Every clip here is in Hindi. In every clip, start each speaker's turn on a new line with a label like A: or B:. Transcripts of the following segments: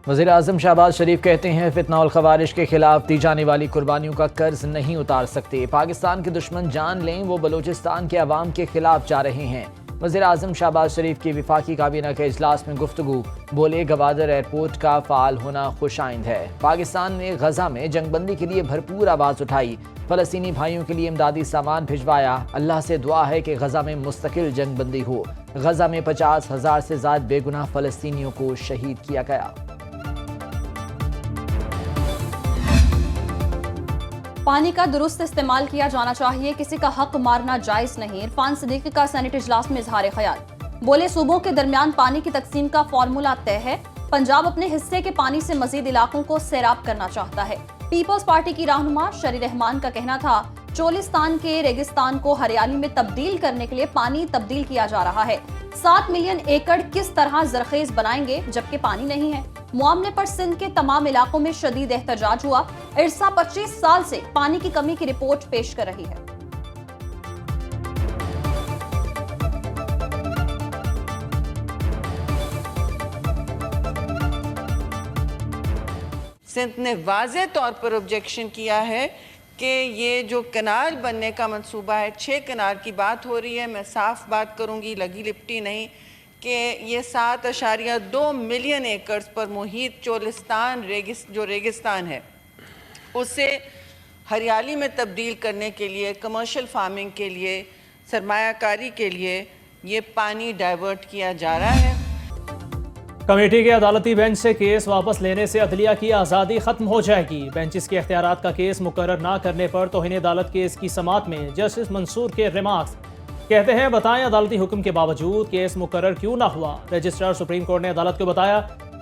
A: वज़ीर आज़म शहबाज शरीफ कहते हैं फितना और खवारिश के खिलाफ दी जाने वाली कुर्बानियों का कर्ज नहीं उतार सकते। पाकिस्तान के दुश्मन जान लें वो बलूचिस्तान के अवाम के खिलाफ जा रहे हैं। वज़ीर आज़म शहबाज शरीफ की विफाकी काबीना के इजलास में गुफ्तगू, बोले गवादर एयरपोर्ट का फ़ाल होना खुशाइंद है। पाकिस्तान ने गजा में जंगबंदी के लिए भरपूर आवाज़ उठाई, फ़लस्तीनी भाइयों के लिए इमदादी सामान भिजवाया। अल्लाह से दुआ है कि गजा में मुस्तकिल जंगबंदी हो। गजा में 50,000 से ज़्यादा बेगुनाह फ़लस्तीनियों को शहीद किया गया।
B: पानी का दुरुस्त इस्तेमाल किया जाना चाहिए, किसी का हक मारना जायज नहीं। इरफान सिद्दीकी का सेनेट इजलास में इजहार ख्याल, बोले सूबों के दरमियान पानी की तकसीम का फॉर्मूला तय है। पंजाब अपने हिस्से के पानी से मजीद इलाकों को सैराब करना चाहता है। पीपल्स पार्टी की रहनुमा शरी रहमान का कहना था चोलिस्तान के रेगिस्तान को हरियाली में तब्दील करने के लिए पानी तब्दील किया जा रहा है। 7 मिलियन एकड़ किस तरह जरखेज बनाएंगे जबकि पानी नहीं है। मामले पर सिंध के तमाम इलाकों में शदीद एहतजाज हुआ। इरसा 25 साल से पानी की कमी की रिपोर्ट पेश कर रही है।
C: सिंध ने वाज़े तौर पर ऑब्जेक्शन किया है कि ये जो कनाल बनने का मंसूबा है, 6 कनाल की बात हो रही है। मैं साफ बात करूंगी, लगी लिपटी नहीं, कि ये 7.2 मिलियन एकड़ पर मुहित चोलिस्तान जो रेगिस्तान है उसे हरियाली में तब्दील करने के लिए, कमर्शियल फार्मिंग के लिए, सरमायाकारी के लिए ये पानी डाइवर्ट किया जा रहा है।
D: कमेटी के अदालती बेंच से केस वापस लेने से अदलिया की आज़ादी खत्म हो जाएगी। बेंचेस के इख्तियारात का केस मुकर्रर ना करने पर तौहीन अदालत केस की समाअत में जस्टिस मंसूर के रिमार्क्स, कहते हैं बताएं अदालती हुक्म के बावजूद केस मुकर्रर क्यों ना हुआ। रजिस्ट्रार सुप्रीम कोर्ट ने अदालत को बताया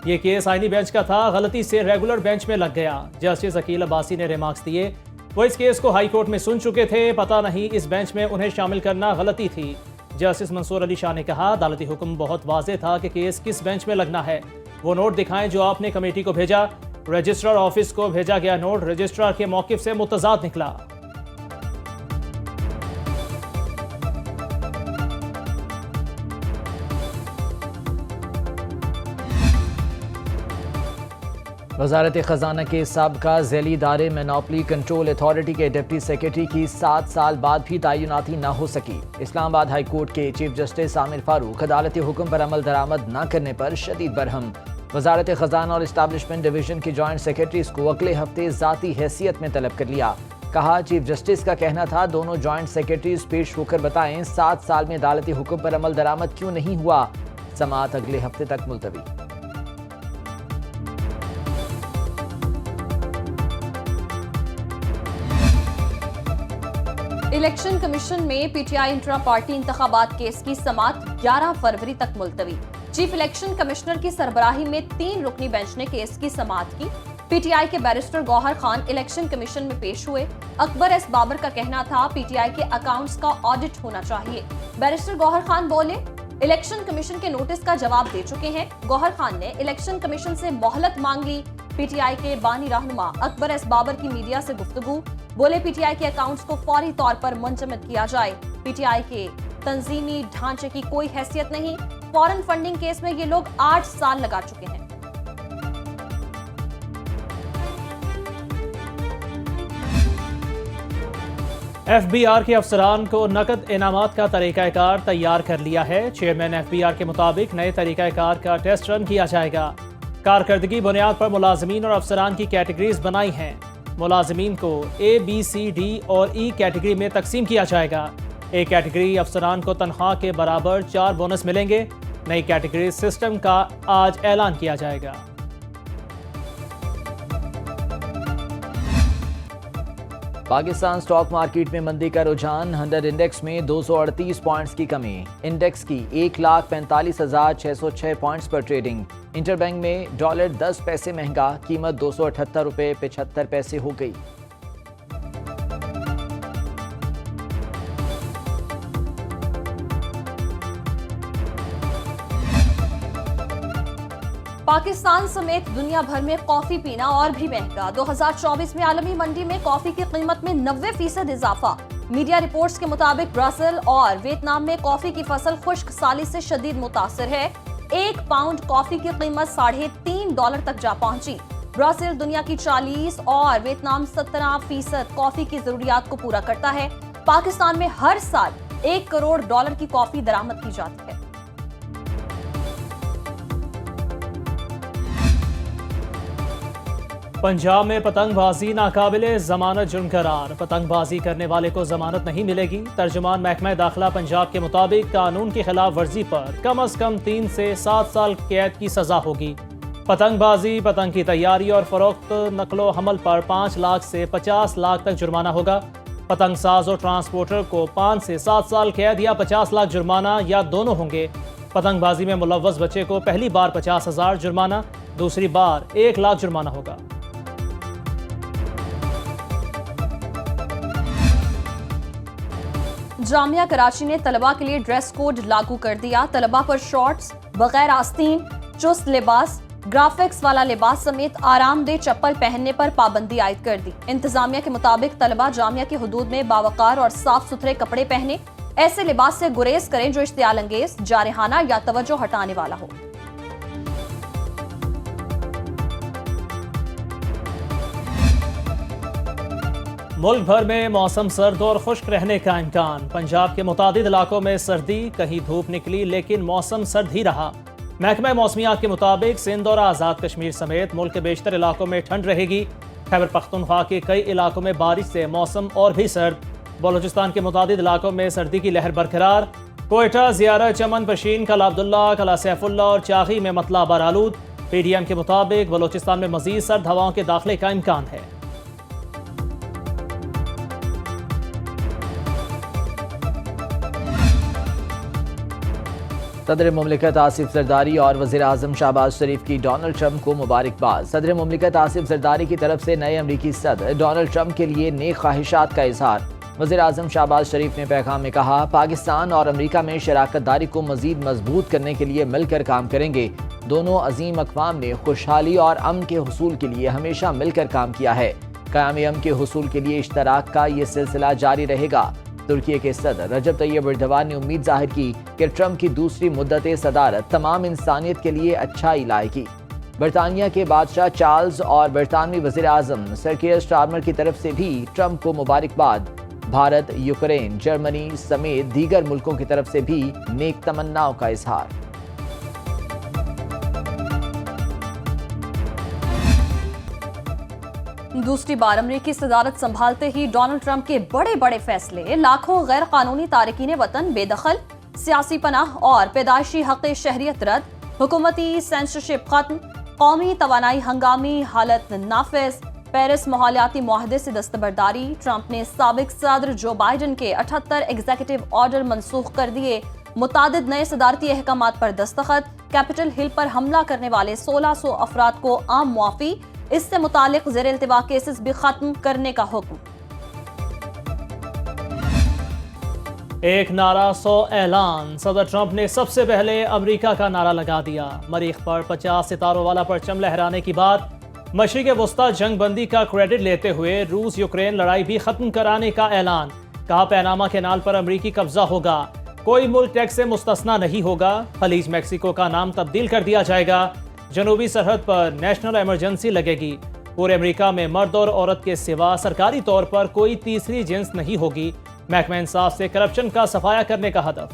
D: ये केस आईनी बेंच का था, गलती से रेगुलर बेंच में लग गया। जस्टिस अकील अब्बासी ने रिमार्क्स दिए, वो इस केस को हाई कोर्ट में सुन चुके थे, पता नहीं इस बेंच में उन्हें शामिल करना गलती थी। जस्टिस मंसूर अली शाह ने कहा अदालती हुक्म बहुत वाज़ेह था कि केस किस बेंच में लगना है। वो नोट दिखाएं जो आपने कमेटी को भेजा। रजिस्ट्रार ऑफिस को भेजा गया नोट रजिस्ट्रार के मौक़िफ़ से मुतज़ाद निकला।
A: वज़ारत ख़ज़ाना के साबका ज़ैली इदारे मोनोपोली कंट्रोल अथॉरिटी के डिप्टी सेक्रेटरी की 7 साल बाद भी तैनाती न हो सकी। इस्लामाबाद हाई कोर्ट के चीफ जस्टिस आमिर फारूक अदालती हुक्म पर अमल दरामद न करने पर शदीद बरहम। वज़ारत ख़ज़ाना और इस्टेब्लिशमेंट डिवीज़न के जॉइंट सेक्रेटरीज को अगले हफ्ते ज़ाती हैसियत में तलब कर लिया। कहा चीफ जस्टिस का कहना था दोनों जॉइंट सेक्रेटरीज पेश होकर बताएं 7 साल में अदालती हुक्म पर अमल दरामद क्यों नहीं हुआ। समाअत अगले हफ्ते तक मुलतवी।
B: इलेक्शन कमीशन में पीटीआई इंट्रा पार्टी इंतखाबात केस की समाअत 11 फरवरी तक मुलतवी। चीफ इलेक्शन कमिश्नर की सरबराही में 3 रुकनी बेंच ने केस की समाअत की। पीटीआई के barrister Gohar Khan election commission में पेश हुए। अकबर एस बाबर का कहना था पीटीआई के अकाउंट्स का ऑडिट होना चाहिए। बैरिस्टर गौहर खान बोले इलेक्शन कमीशन के नोटिस का जवाब दे चुके हैं। गौहर खान ने इलेक्शन कमीशन से मोहलत मांग ली। पीटीआई के बानी रहनुमा अकबर एस बाबर की मीडिया से गुफ्तगू, बोले पीटीआई के अकाउंट्स को फौरी तौर पर मुंजमद किया जाए। पीटीआई के तंजीमी ढांचे की कोई हैसियत नहीं। फॉरेन फंडिंग केस में ये लोग 8 साल लगा चुके हैं।
D: एफबीआर के अफसरान को नकद इनामात का तरीक़ाकार तैयार कर लिया है। चेयरमैन एफबीआर के मुताबिक नए तरीक़ाकार का टेस्ट रन किया जाएगा। कारकर्दगी बुनियाद पर मुलाजमीन और अफसरान की कैटेगरीज बनाई हैं। मुलाजमीन को A, B, C, D और E कैटेगरी में तकसीम किया जाएगा। ए कैटेगरी अफसरान को तनख्वाह के बराबर 4 बोनस मिलेंगे। नई कैटेगरी सिस्टम का आज ऐलान किया जाएगा।
A: पाकिस्तान स्टॉक मार्केट में मंदी का रुझान, 100 इंडेक्स में 238 पॉइंट्स की कमी। इंडेक्स की 1,45,606 पॉइंट्स पर ट्रेडिंग। इंटरबैंक में डॉलर 10 पैसे महंगा, कीमत 278 रुपये 75 पैसे हो गई।
B: पाकिस्तान समेत दुनिया भर में कॉफी पीना और भी महंगा। 2024 में आलमी मंडी में कॉफी की कीमत में 90% इजाफा। मीडिया रिपोर्ट्स के मुताबिक ब्राजील और वियतनाम में कॉफी की फसल खुश्क साली से शदीद मुतासर है। एक पाउंड कॉफी की कीमत $3.5 तक जा पहुंची। ब्राजील दुनिया की 40 और वियतनाम 17% कॉफी की जरूरियात को पूरा करता है। पाकिस्तान में हर साल $1 करोड़ की कॉफी दरामद की जाती है।
D: पंजाब में पतंगबाजी नाकाबिले जमानत जुर्म करार, पतंगबाजी करने वाले को जमानत नहीं मिलेगी। तर्जुमान महकमा दाखिला पंजाब के मुताबिक कानून की खिलाफ वर्जी पर कम अज कम 3 से 7 साल कैद की सजा होगी। पतंगबाजी, पतंग की तैयारी और फरोख्त, नकलो हमल पर 5 लाख से 50 लाख तक जुर्माना होगा। पतंग साज और ट्रांसपोर्टर को 5 से 7 साल कैद या 50 लाख जुर्माना या दोनों होंगे। पतंगबाजी में मुलव्वस बच्चे को पहली बार 50,000 जुर्माना, दूसरी बार 1 लाख जुर्माना होगा।
B: जामिया कराची ने तलबा के लिए ड्रेस कोड लागू कर दिया। तलबा पर शॉर्ट्स, बगैर आस्तीन, चुस्त लिबास, ग्राफिक्स वाला लिबास समेत आरामदेह चप्पल पहनने पर पाबंदी आयद कर दी। इंतजामिया के मुताबिक तलबा जामिया के हुदूद में बावकार और साफ सुथरे कपड़े पहने, ऐसे लिबास से गुरेज करें जो इश्तियाल अंगेज, जारहाना या तवज्जो हटाने वाला हो।
D: मुल्क भर में मौसम सर्द और खुश्क रहने का इम्कान। पंजाब के मुतादिद इलाकों में सर्दी, कहीं धूप निकली लेकिन मौसम सर्द ही रहा। महकमा मौसमियात के मुताबिक सिंध और आज़ाद कश्मीर समेत मुल्क के बेशतर इलाकों में ठंड रहेगी। खैबर पख्तूनख्वा के कई इलाकों में बारिश से मौसम और भी सर्द। बलोचिस्तान के मुतादिद इलाकों में सर्दी की लहर बरकरार। कोयटा, ज़ियारा, चमन, पशीन, कला अब्दुल्ला, कला सैफुल्ला और चागी में मतला बारालूद। PDM के मुताबिक बलोचिस्तान में मजीद सर्द हवाओं के दाखिले का इम्कान है।
A: सदर मुमलिकत आसिफ जरदारी और वज़ीर आज़म शहबाज शरीफ की डोनाल्ड ट्रंप को मुबारकबाद। सदर मुमलिकत आसिफ जरदारी की तरफ से नए अमरीकी सदर डोनाल्ड ट्रंप के लिए नेक ख्वाहिशात का इजहार। वज़ीर आज़म शहबाज शरीफ ने पैगाम में कहा, पाकिस्तान और अमरीका में शराकत दारी को मज़ीद मजबूत करने के लिए मिलकर काम करेंगे। दोनों अजीम अक़वाम ने खुशहाली और अमन के हुसूल के लिए हमेशा मिलकर काम किया है। क़याम अमन के हुसूल के लिए इश्तराक का ये सिलसिला जारी रहेगा। तुर्की के सदर रजब तैयब एर्दोगान ने उम्मीद जाहिर की कि ट्रंप की दूसरी मुद्दत सदारत तमाम इंसानियत के लिए अच्छाई लाएगी। बरतानिया के बादशाह चार्ल्स और बरतानवी वज़ीर आज़म सर कीयर स्टारमर की तरफ से भी ट्रंप को मुबारकबाद। भारत, यूक्रेन, जर्मनी समेत दीगर मुल्कों की तरफ से भी नेक तमन्नाओं का इजहार।
B: दूसरी बार अमरीकी सदारत संभालते ही डोनाल्ड ट्रंप के बड़े बड़े फैसले, लाखों गैर कानूनी तारकीन वतन बेदखल, सियासी पनाह और पैदाइशी हक शहरियत रद्द, हुकूमती सेंसरशिप खत्म, कौमी तवानाई हंगामी हालत नाफिज, पेरिस माहौलियाती मुआहदे से दस्तबरदारी। ट्रंप ने साबिक सदर जो बाइडन के 78 एग्जीक्यूटिव ऑर्डर मनसूख कर दिए। मुतादिद नए सदारती अहकामात पर दस्तखत। कैपिटल हिल पर हमला करने वाले 1600 अफराद को आम मुआफी, इससे मुतालिक ज़ेर इल्तिवा केसेस भी खत्म करने का हुक्म।
D: एक नारा 100 ऐलान। सदर ट्रंप ने सबसे पहले अमेरिका का नारा लगा दिया। मरीख पर 50 सितारों वाला परचम लहराने की बात। मशरिक़ वस्ता जंग बंदी का क्रेडिट लेते हुए रूस यूक्रेन लड़ाई भी खत्म कराने का ऐलान। कहा, पैनामा कैनाल पर अमेरिकी कब्जा होगा, कोई मुल्क टैक्स से मुस्तस्ना नहीं होगा। खलीज मैक्सिको का नाम तब्दील कर दिया जाएगा। जनूबी सरहद पर नेशनल इमरजेंसी लगेगी। पूरे अमेरिका में मर्द और औरत के सिवा सरकारी तौर पर कोई तीसरी जिन्स नहीं होगी। महकमा इंसाफ से करप्शन का सफाया करने का हदफ।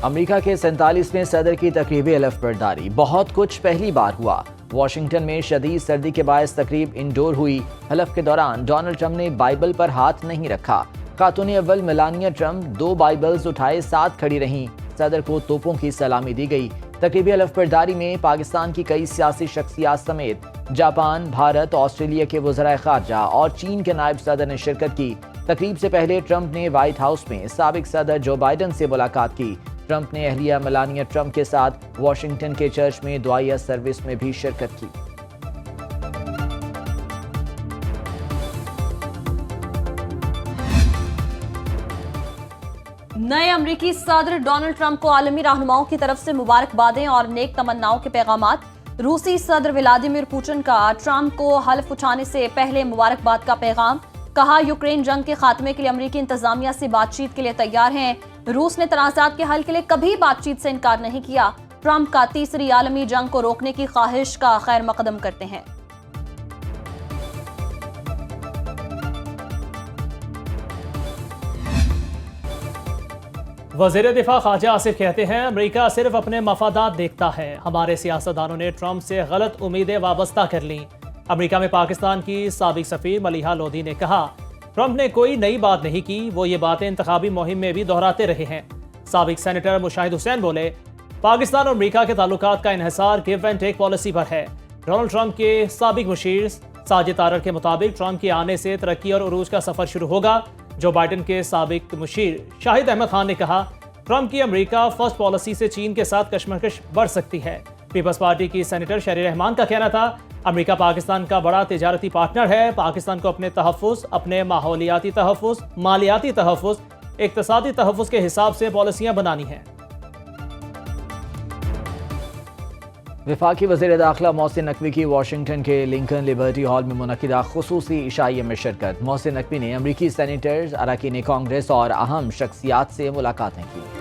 A: अमेरिका के 47वें सदर की तकरीब हलफबरदारी। बहुत कुछ पहली बार हुआ। वाशिंगटन में शदीद सर्दी के बायस तकरीब इंडोर हुई। हलफ के दौरान डोनाल्ड ट्रंप ने बाइबल पर हाथ नहीं रखा। खातून अव्वल मेलानिया ट्रंप 2 बाइबल्स उठाए साथ खड़ी रहीं। सदर को तोपों की सलामी दी गई। तकरीबी हलफबरदारी में पाकिस्तान की कई सियासी शख्सियात समेत जापान, भारत, ऑस्ट्रेलिया के वज़राए ख़ारजा और चीन के नायब सदर ने शिरकत की। तकरीब से पहले ट्रंप ने व्हाइट हाउस में साबिक सदर जो बाइडन से मुलाकात की। ट्रंप ने अहलिया मेलानिया ट्रंप के साथ वाशिंगटन के चर्च में दुआया सर्विस में भी शिरकत की।
B: नए अमरीकी सदर डोनाल्ड ट्रंप को आलमी रहनुमाओं की तरफ से मुबारकबादें और नेक तमन्नाओं के पैगामात। रूसी सदर व्लादिमीर पुतिन का ट्रंप को हल्फ उठाने से पहले मुबारकबाद का पैगाम। कहा यूक्रेन जंग के खात्मे के लिए अमेरिकी इंतजामिया से बातचीत के लिए तैयार हैं। रूस ने तनाज़ात के हल के लिए कभी बातचीत से इनकार नहीं किया। ट्रंप का तीसरी आलमी जंग को रोकने की ख्वाहिश का खैर मकदम करते हैं।
D: वज़ीर दिफा ख्वाजा आसिफ कहते हैं अमेरिका सिर्फ अपने मफादात देखता है। हमारे सियासतदानों ने ट्रंप से गलत उम्मीदें वाबस्ता कर लीं। अमेरिका में पाकिस्तान की साबिक सफीर मलिहा लोधी ने कहा ट्रंप ने कोई नई बात नहीं की, वो ये बातें इंतखाबी मुहिम में भी दोहराते रहे हैं। साबिक सेनेटर मुशाहिद हुसैन बोले पाकिस्तान और अमेरिका के ताल्लुकात का इन्हिसार गिव एंड टेक पॉलिसी पर है। डोनाल्ड ट्रंप के साबिक मुशीर साजिद तारर के मुताबिक ट्रंप के आने से तरक्की और उरूज का सफर शुरू होगा। जो बाइडन के साबिक मुशीर शाहिद अहमद खान ने कहा ट्रंप की अमेरिका फर्स्ट पॉलिसी से चीन के साथ कशमकश बढ़ सकती है। पीपल्स पार्टी की सेनेटर शहरी रहमान का कहना था अमेरिका पाकिस्तान का बड़ा तिजारती पार्टनर है। पाकिस्तान को अपने तहफ़्फ़ुज़, अपने माहौलियाती तहफ़्फ़ुज़, मालियाती तहफ़्फ़ुज़, इक़्तिसादी तहफ़्फ़ुज़ के हिसाब से पॉलिसियाँ बनानी हैं।
A: वफाकी वज़ीर दाखिला मोहसिन नकवी की वाशिंगटन के लिंकन लिबर्टी हॉल में मुनक़िदा खुसूसी इशाइया में शिरकत। मोहसिन नकवी ने अमरीकी सेनेटर्स, अरकान कांग्रेस और अहम शख्सियात से मुलाकातें की।